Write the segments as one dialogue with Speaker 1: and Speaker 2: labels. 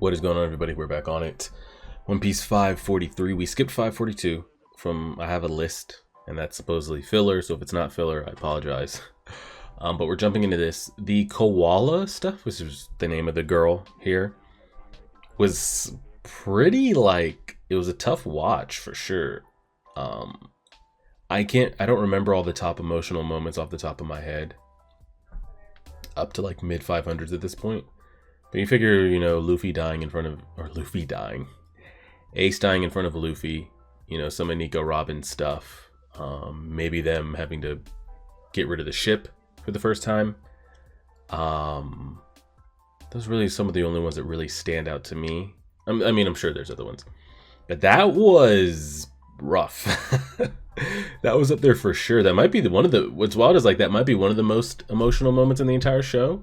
Speaker 1: What is going on, everybody? We're back on it. One Piece 543. We skipped 542 I have a list, and that's supposedly filler, so if it's not filler, I apologize. But we're jumping into this. The koala stuff, which is the name of the girl here, was pretty, it was a tough watch for sure. I don't remember all the top emotional moments off the top of my head. Up to mid 500s at this point. But you figure, Luffy dying in front of, or Luffy dying, Ace dying in front of Luffy, some of Nico Robin's stuff, maybe them having to get rid of the ship for the first time. Those are really some of the only ones that really stand out to me. I'm sure there's other ones, but that was rough. That was up there for sure. That might be what's wild is that might be one of the most emotional moments in the entire show.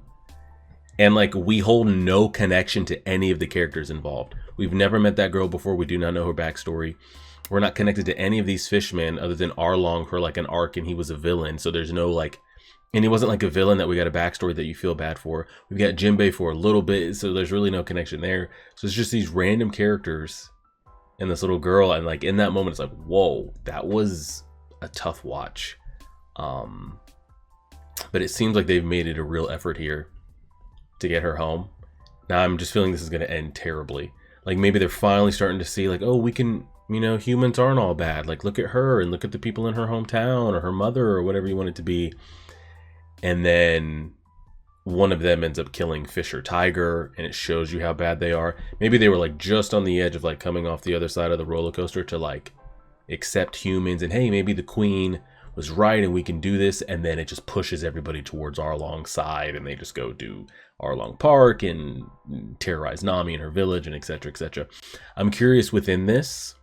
Speaker 1: And we hold no connection to any of the characters involved. We've never met that girl before. We do not know her backstory. We're not connected to any of these fishmen other than Arlong for an arc, and he was a villain. So there's no and he wasn't a villain that we got a backstory that you feel bad for. We've got Jinbei for a little bit, so there's really no connection there. So it's just these random characters and this little girl, and in that moment it's whoa, that was a tough watch. But it seems like they've made it a real effort here to get her home. Now I'm just feeling this is going to end terribly. Maybe they're finally starting to see oh, we can, humans aren't all bad. Look at her and look at the people in her hometown or her mother or whatever you want it to be. And then one of them ends up killing Fisher Tiger, and it shows you how bad they are. Maybe they were just on the edge of coming off the other side of the roller coaster to accept humans, and hey, maybe the queen was right and we can do this, and then it just pushes everybody towards Arlong's side, and they just go do Arlong Park and terrorize Nami and her village, and etc, etc. I'm curious within this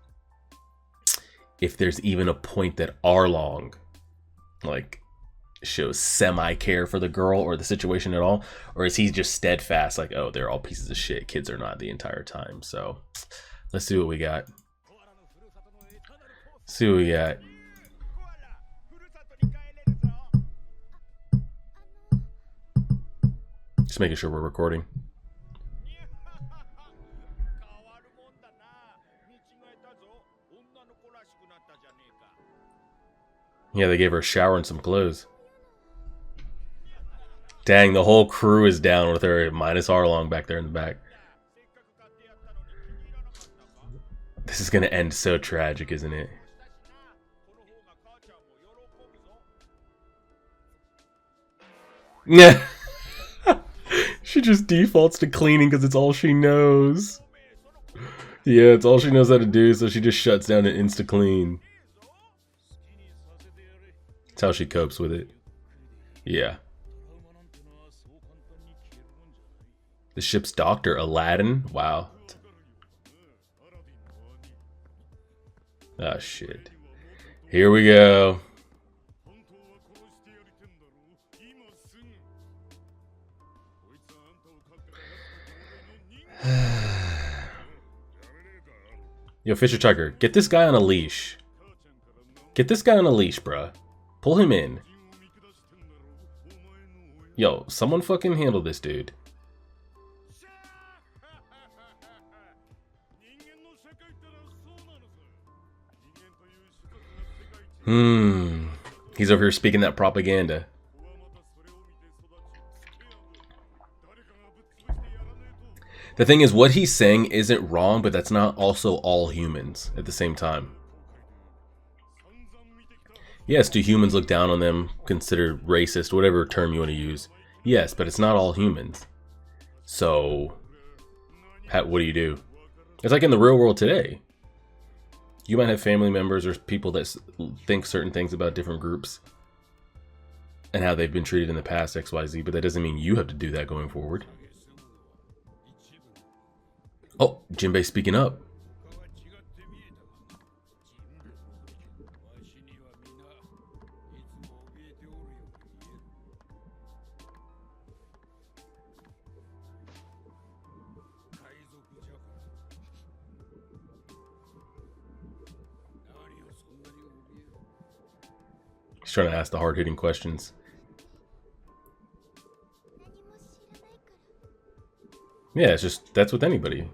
Speaker 1: if there's even a point that Arlong shows semi-care for the girl or the situation at all, or is he just steadfast oh, they're all pieces of shit, kids are not, the entire time. So let's see what we got. Just making sure we're recording. Yeah, they gave her a shower and some clothes. Dang, the whole crew is down with her, minus Arlong back there in the back. This is gonna end so tragic, isn't it? Yeah. She just defaults to cleaning because it's all she knows. Yeah, it's all she knows how to do, so she just shuts down and insta-clean. That's how she copes with it. Yeah. The ship's doctor, Aladdin? Wow. Oh, shit. Here we go. Yo, Fisher Tucker, get this guy on a leash. Get this guy on a leash, bruh. Pull him in. Yo, someone fucking handle this dude. He's over here speaking that propaganda. The thing is, what he's saying isn't wrong, but that's not also all humans at the same time. Yes, do humans look down on them, considered racist, whatever term you want to use? Yes, but it's not all humans. So, what do you do? It's in the real world today. You might have family members or people that think certain things about different groups and how they've been treated in the past, XYZ, but that doesn't mean you have to do that going forward. Oh, Jinbei speaking up. He's trying to ask the hard-hitting questions. Yeah, it's just, that's with anybody.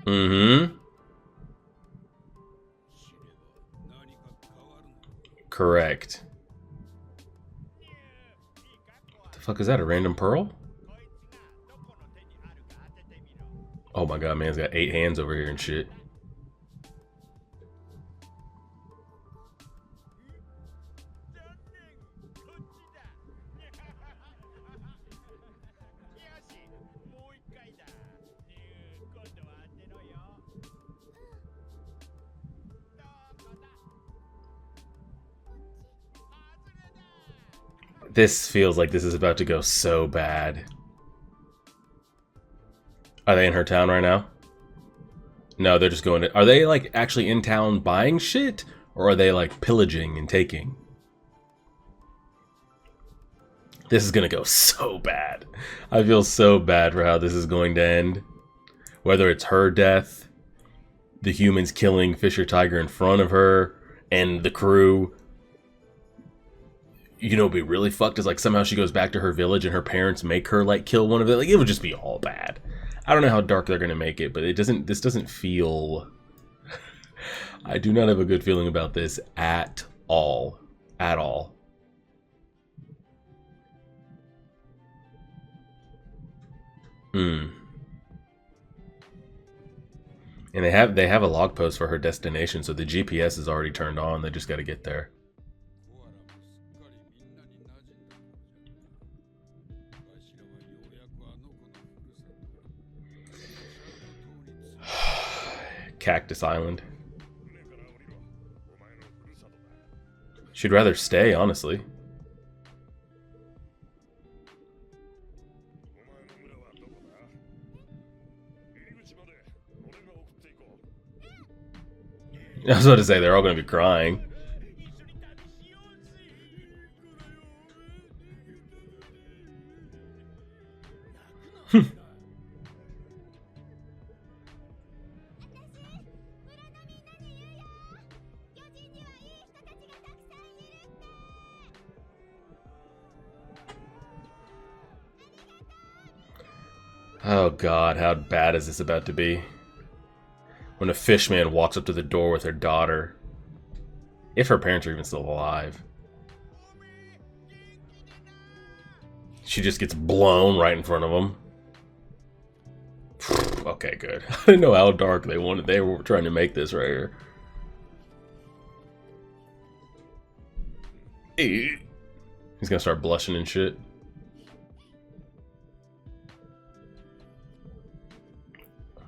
Speaker 1: Mm-hmm. Correct. What the fuck is that? A random pearl? Oh my god, man's got 8 hands over here and shit. This feels like this is about to go so bad. Are they in her town right now? No, they're just going to... Are they, like, actually in town buying shit? Or are they, like, pillaging and taking? This is gonna go so bad. I feel so bad for how this is going to end. Whether it's her death, the humans killing Fisher Tiger in front of her, and the crew. You know, it'd be really fucked is like somehow she goes back to her village and her parents make her like kill one of them. Like it would just be all bad. I don't know how dark they're gonna make it, but it doesn't. This doesn't feel. I do not have a good feeling about this at all. At all. Hmm. And they have a log post for her destination, so the GPS is already turned on. They just got to get there. Cactus Island. She'd rather stay, honestly. I was about to say, they're all going to be crying. Oh god, how bad is this about to be? When a fishman walks up to the door with her daughter. If her parents are even still alive. She just gets blown right in front of them. Okay, good. I didn't know how dark they wanted. They were trying to make this right here. He's gonna start blushing and shit.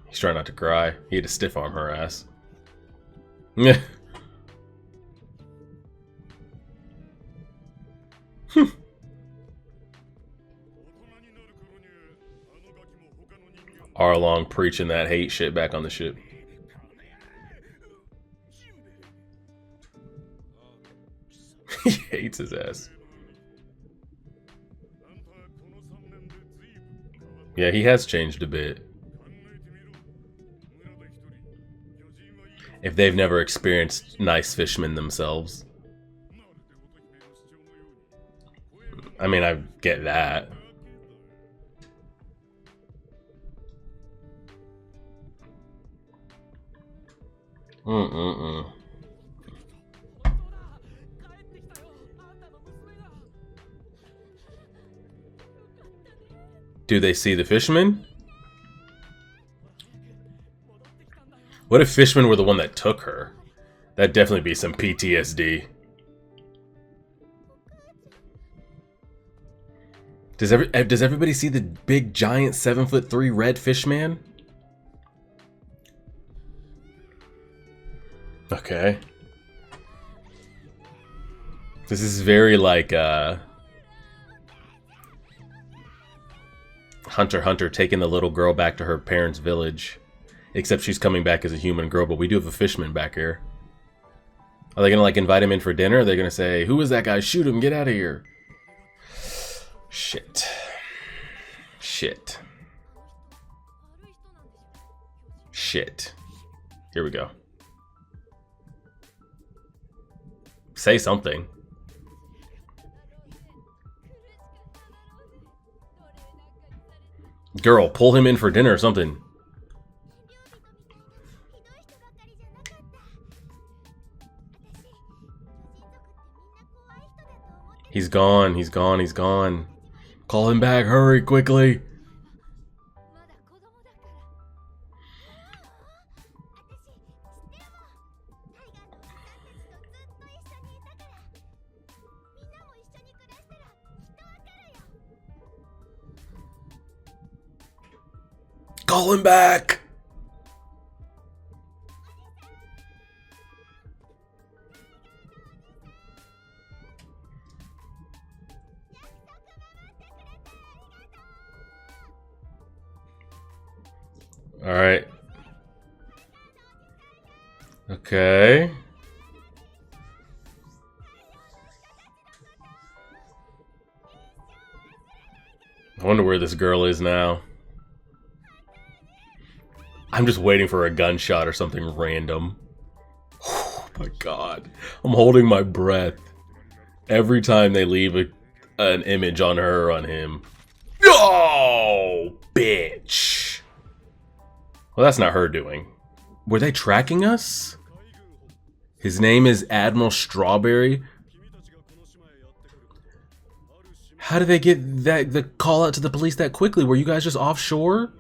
Speaker 1: He's trying not to cry. He had to stiff arm her ass. Yeah. Arlong preaching that hate shit back on the ship. He hates his ass. Yeah, he has changed a bit. If they've never experienced nice fishermen themselves. I mean, I get that. Do they see the fisherman? What if fishermen were the one that took her? That'd definitely be some PTSD. Does everybody see the big giant 7'3" red fish man? Okay. This is very like Hunter x Hunter taking the little girl back to her parents' village. Except she's coming back as a human girl, but we do have a fishman back here. Are they gonna like invite him in for dinner? Or are they gonna say, "Who is that guy? Shoot him, get out of here." Shit. Shit. Shit. Here we go. Say something. Girl, pull him in for dinner or something. He's gone, he's gone, he's gone. Call him back, hurry, quickly. Call him back! Alright. Okay. I wonder where this girl is now. I'm just waiting for a gunshot or something random. Oh my god. I'm holding my breath every time they leave an image on her or on him. Oh, bitch. Well, that's not her doing. Were they tracking us? His name is Admiral Strawberry. How did they get the call out to the police that quickly? Were you guys just offshore?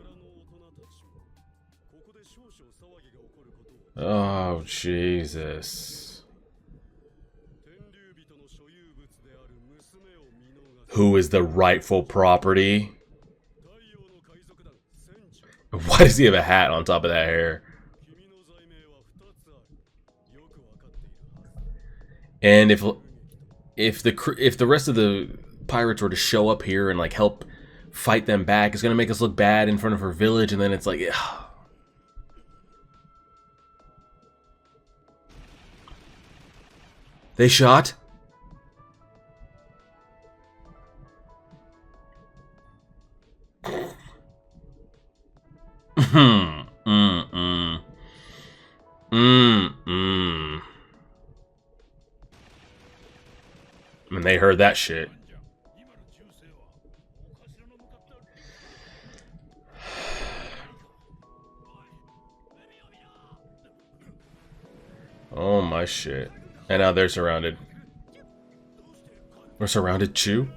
Speaker 1: Oh, Jesus. Who is the rightful property? Why does he have a hat on top of that hair? And if the rest of the pirates were to show up here and like help fight them back, it's gonna make us look bad in front of her village, and then it's like, ugh. They shot? And they heard that shit. Oh my shit. And now they're surrounded. We're surrounded too?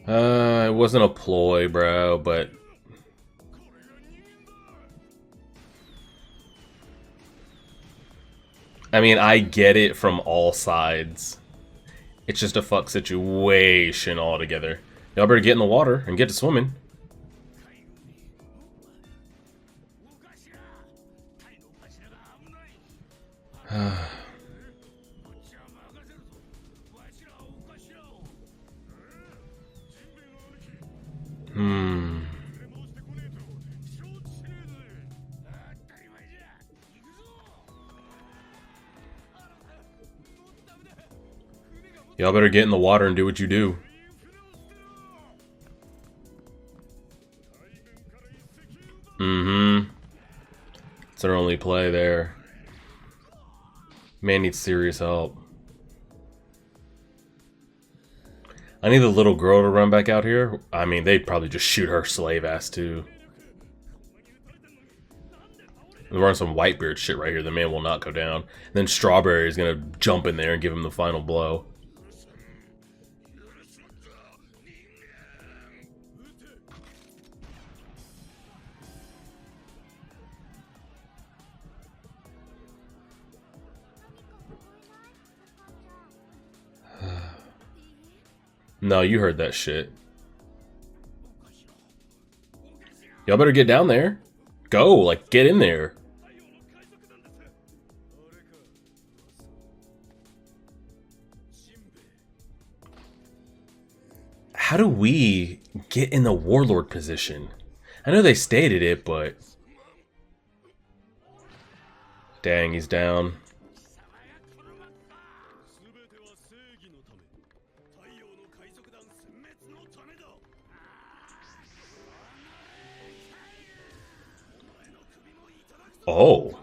Speaker 1: It wasn't a ploy, bro, but... I mean, I get it from all sides. It's just a fuck situation altogether. Y'all better get in the water and get to swimming. Y'all better get in the water and do what you do. It's our only play there. Man needs serious help. I need the little girl to run back out here. I mean, they'd probably just shoot her slave ass too. We're on some Whitebeard shit right here. The man will not go down. And then Strawberry is gonna jump in there and give him the final blow. No, you heard that shit. Y'all better get down there. Go, like, get in there. How do we get in the warlord position? I know they stated it, but... Dang, he's down. Oh.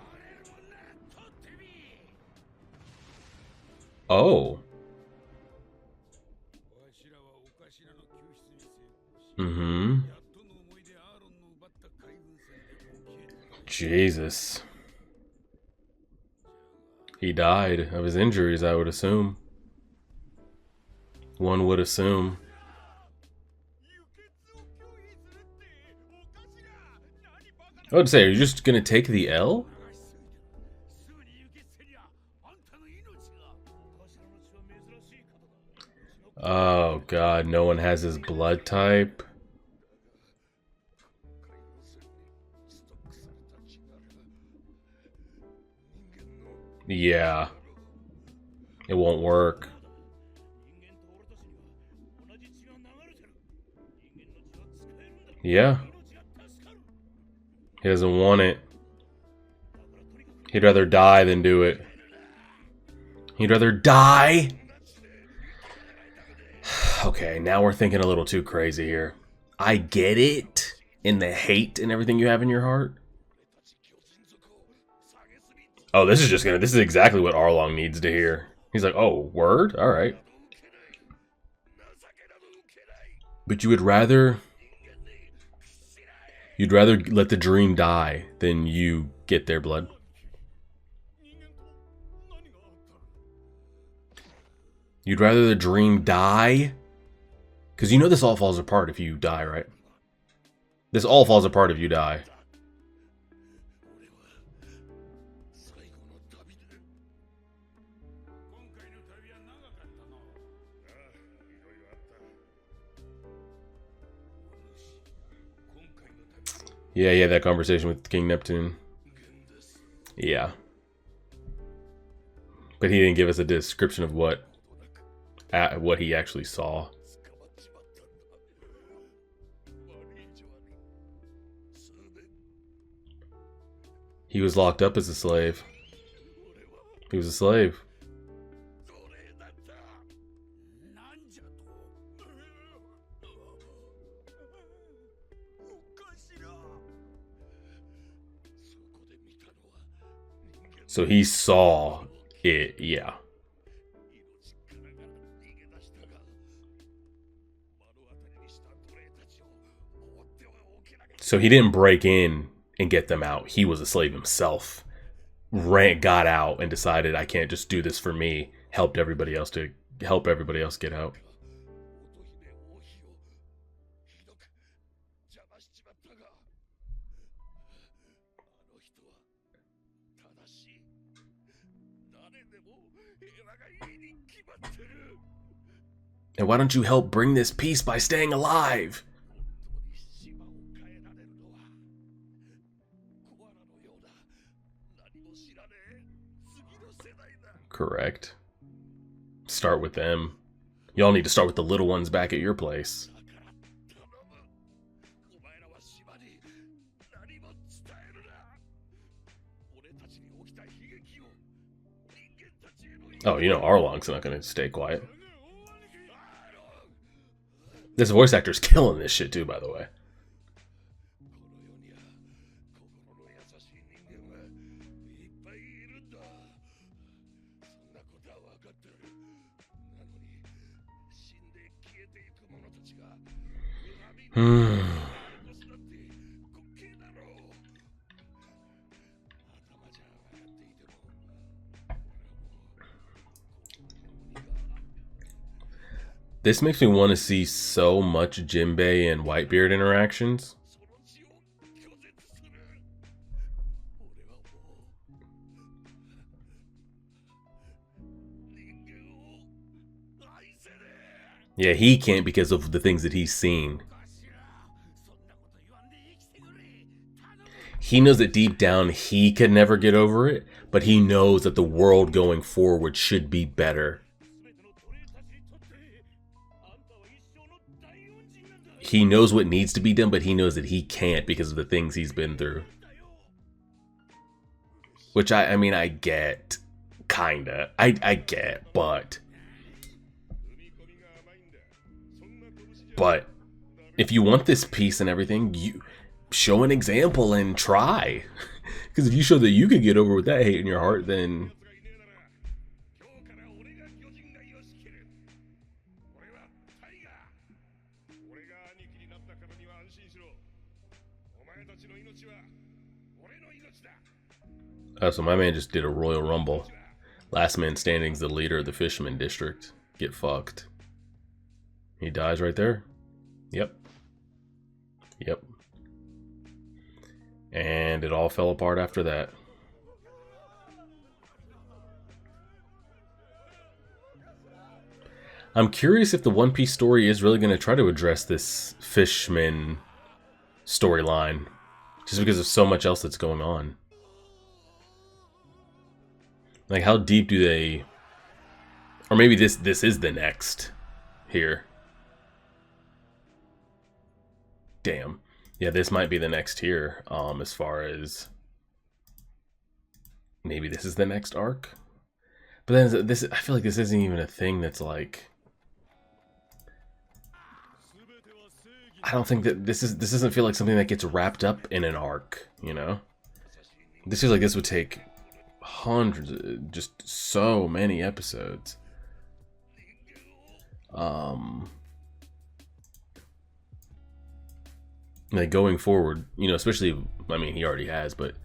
Speaker 1: Oh. Mm-hmm. Jesus. He died of his injuries, I would assume. One would assume. I would say, are you just gonna take the L? Oh god, no one has his blood type. Yeah. It won't work. Yeah. He doesn't want it. He'd rather die than do it. He'd rather die? Okay, now we're thinking a little too crazy here. I get it in the hate and everything you have in your heart. Oh, this is exactly what Arlong needs to hear. He's like, oh, word? Alright. But you'd rather let the dream die than you get their blood. You'd rather the dream die? Because you know this all falls apart if you die, right? This all falls apart if you die. Yeah, that conversation with King Neptune. Yeah. But he didn't give us a description of what he actually saw. He was locked up as a slave. He was a slave. So he saw it, yeah. So he didn't break in and get them out. He was a slave himself. Got out and decided, I can't just do this for me. Help everybody else get out. And why don't you help bring this peace by staying alive? Correct. Start with them. Y'all need to start with the little ones back at your place. Oh, you know Arlong's not gonna stay quiet. This voice actor's killing this shit too, by the way. This makes me want to see so much Jinbei and Whitebeard interactions. Yeah, he can't because of the things that he's seen. He knows that deep down he could never get over it, but he knows that the world going forward should be better. He knows what needs to be done, but he knows that he can't because of the things he's been through. Which I mean, I get. Kinda. I get, but if you want this peace and everything, you show an example and try. Because if you show that you could get over with that hate in your heart, then so my man just did a Royal Rumble. Last man standing's the leader of the Fisherman District. Get fucked. He dies right there. Yep. Yep. And it all fell apart after that. I'm curious if the One Piece story is really going to try to address this Fishman storyline, just because of so much else that's going on. Like, how deep do they... Or maybe this is the next here. Damn. Yeah, this might be the next here, as far as... Maybe this is the next arc? But then this, I feel like this isn't even a thing that's like... I don't think that this doesn't feel like something that gets wrapped up in an arc, you know? This feels like this would take hundreds, just so many episodes. Like going forward, you know, especially, I mean, he already has, but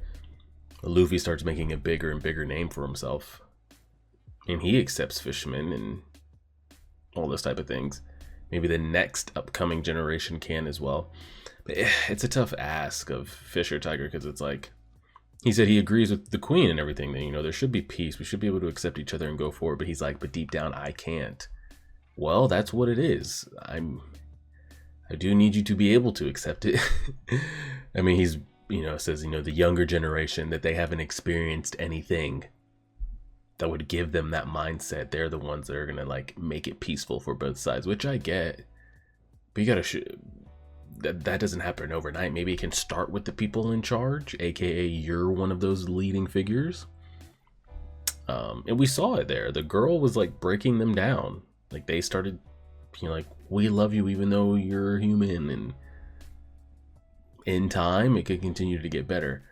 Speaker 1: Luffy starts making a bigger and bigger name for himself. And he accepts fishermen and all those type of things. Maybe the next upcoming generation can as well. But it's a tough ask of Fisher Tiger, because it's like, he said he agrees with the Queen and everything, that, you know, there should be peace. We should be able to accept each other and go forward. But he's like, but deep down, I can't. Well, that's what it is. I do need you to be able to accept it. I mean, he's, you know, says, you know, the younger generation, that they haven't experienced anything that would give them that mindset. They're the ones that are gonna like make it peaceful for both sides, which I get. But you gotta that doesn't happen overnight. Maybe it can start with the people in charge, aka you're one of those leading figures. And we saw it there. The girl was like breaking them down. Like they started, you know, like, we love you even though you're human, and in time it could continue to get better.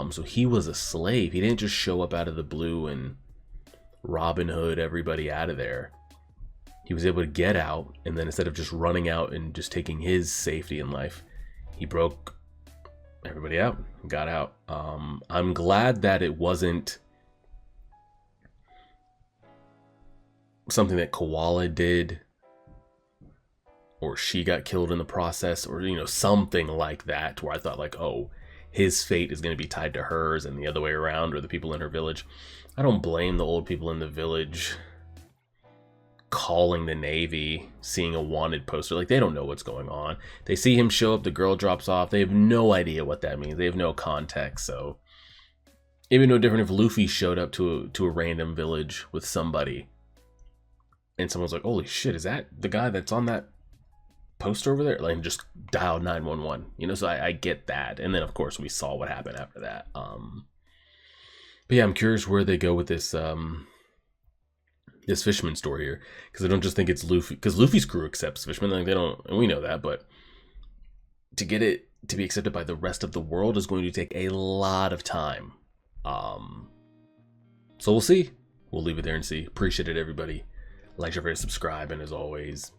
Speaker 1: So he was a slave. He didn't just show up out of the blue and Robin Hood everybody out of there. He was able to get out, and then instead of just running out and just taking his safety in life, he broke everybody out and got out. I'm glad that it wasn't something that Koala did, or she got killed in the process, or, you know, something like that, where I thought like, oh, his fate is going to be tied to hers and the other way around, or the people in her village. I don't blame the old people in the village calling the Navy, seeing a wanted poster. Like, they don't know what's going on. They see him show up, the girl drops off. They have no idea what that means. They have no context. So it'd be no different if Luffy showed up to a random village with somebody, and someone's like, holy shit, is that the guy that's on that poster over there? Like, just dial 911, you know? So I get that. And then of course we saw what happened after that. But yeah, I'm curious where they go with this this fisherman story here, because I don't just think it's Luffy, because Luffy's crew accepts fishermen. Like, they don't, and we know that, but to get it to be accepted by the rest of the world is going to take a lot of time. So we'll see. We'll leave it there and see. Appreciate it, everybody. Like, share, subscribe, and as always,